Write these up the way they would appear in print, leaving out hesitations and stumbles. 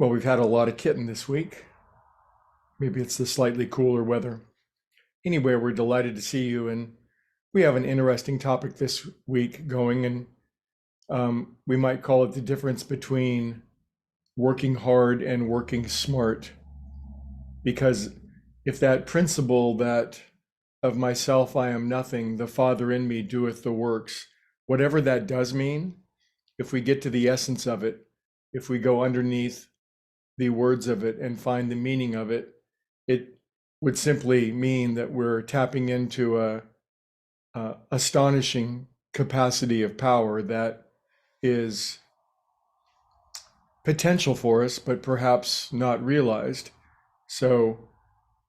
Well, we've had a lot of kitten this week. Maybe it's the slightly cooler weather. Anyway, we're delighted to see you, and we have an interesting topic this week going, and we might call it the difference between working hard and working smart. Because if that principle that of myself I am nothing, the Father in me doeth the works, whatever that does mean, if we get to the essence of it, if we go underneath the words of it and find the meaning of it, it would simply mean that we're tapping into a astonishing capacity of power that is potential for us, but perhaps not realized. So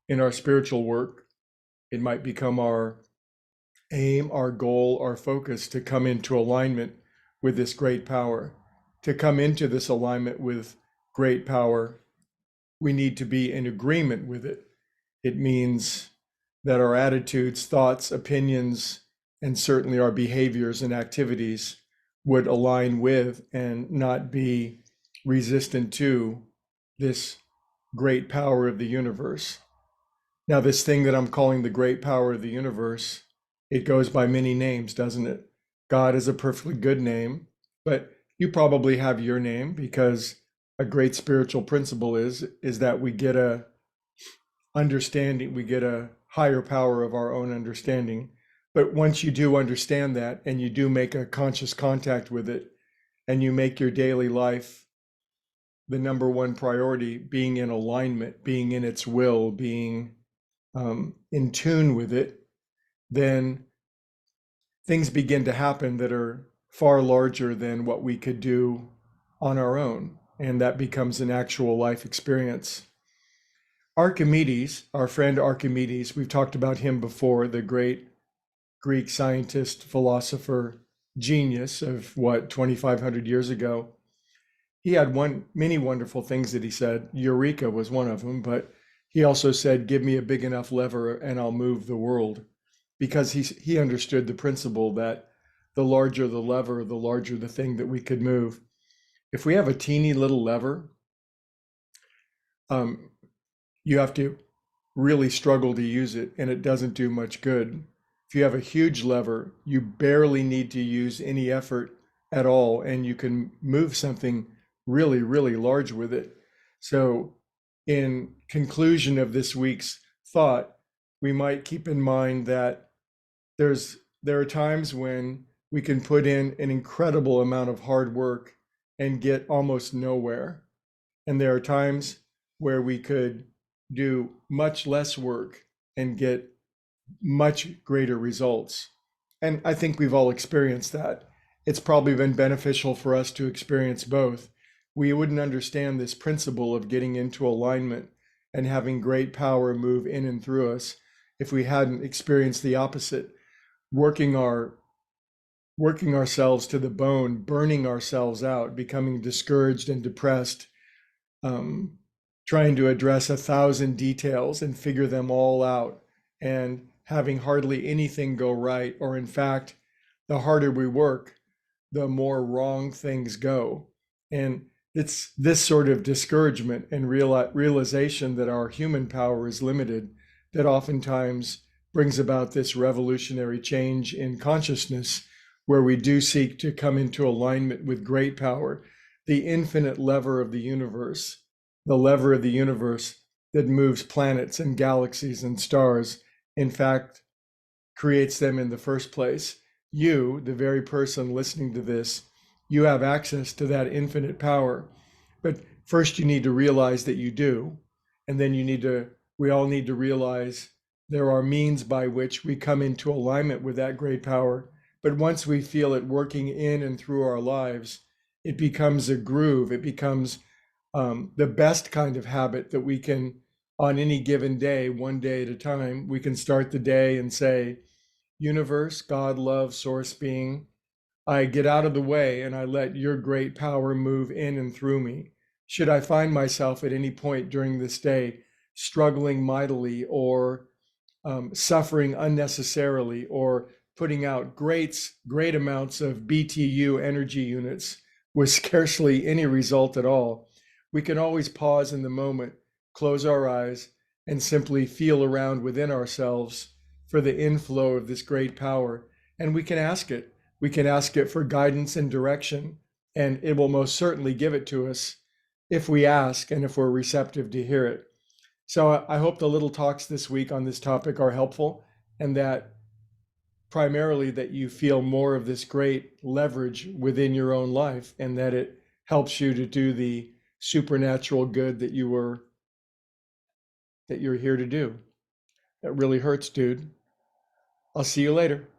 in our spiritual work, it might become our aim, our goal, our focus to come into alignment with this great power. To come into this alignment with great power, we need to be in agreement with it. It means that our attitudes, thoughts, opinions, and certainly our behaviors and activities would align with and not be resistant to this great power of the universe. Now, this thing that I'm calling the great power of the universe, it goes by many names, doesn't it? God is a perfectly good name, but you probably have your name because a great spiritual principle is that we get a understanding, we get a higher power of our own understanding. But once you do understand that and you do make a conscious contact with it and you make your daily life the number one priority, being in alignment, being in its will, being in tune with it, then things begin to happen that are far larger than what we could do on our own. And that becomes an actual life experience. Archimedes, our friend Archimedes, we've talked about him before, the great Greek scientist, philosopher, genius of what, 2,500 years ago. He had many wonderful things that he said. Eureka was one of them, but he also said, give me a big enough lever and I'll move the world. Because he understood the principle that the larger the lever, the larger the thing that we could move. If we have a teeny little lever, you have to really struggle to use it and it doesn't do much good. If you have a huge lever, you barely need to use any effort at all and you can move something really, really large with it. So in conclusion of this week's thought, we might keep in mind that there are times when we can put in an incredible amount of hard work and get almost nowhere. And there are times where we could do much less work and get much greater results. And I think we've all experienced that. It's probably been beneficial for us to experience both. We wouldn't understand this principle of getting into alignment and having great power move in and through us if we hadn't experienced the opposite, working ourselves to the bone, burning ourselves out, becoming discouraged and depressed, trying to address 1,000 details and figure them all out, and having hardly anything go right, or in fact, the harder we work, the more wrong things go. And it's this sort of discouragement and realization that our human power is limited that oftentimes brings about this revolutionary change in consciousness where we do seek to come into alignment with great power, the infinite lever of the universe, the lever of the universe that moves planets and galaxies and stars, in fact, creates them in the first place. You, the very person listening to this, you have access to that infinite power. But first you need to realize that you do, and then we all need to realize there are means by which we come into alignment with that great power. But once we feel it working in and through our lives, it becomes a groove. It becomes the best kind of habit that we can, on any given day, one day at a time, we can start the day and say, universe, God, love, source being, I get out of the way and I let your great power move in and through me. Should I find myself at any point during this day struggling mightily or suffering unnecessarily or putting out great amounts of BTU energy units with scarcely any result at all, we can always pause in the moment, close our eyes, and simply feel around within ourselves for the inflow of this great power. And we can ask it. We can ask it for guidance and direction, and it will most certainly give it to us if we ask and if we're receptive to hear it. So I hope the little talks this week on this topic are helpful, and that primarily that you feel more of this great leverage within your own life, and that it helps you to do the supernatural good that you're here to do. That really hurts, dude. I'll see you later.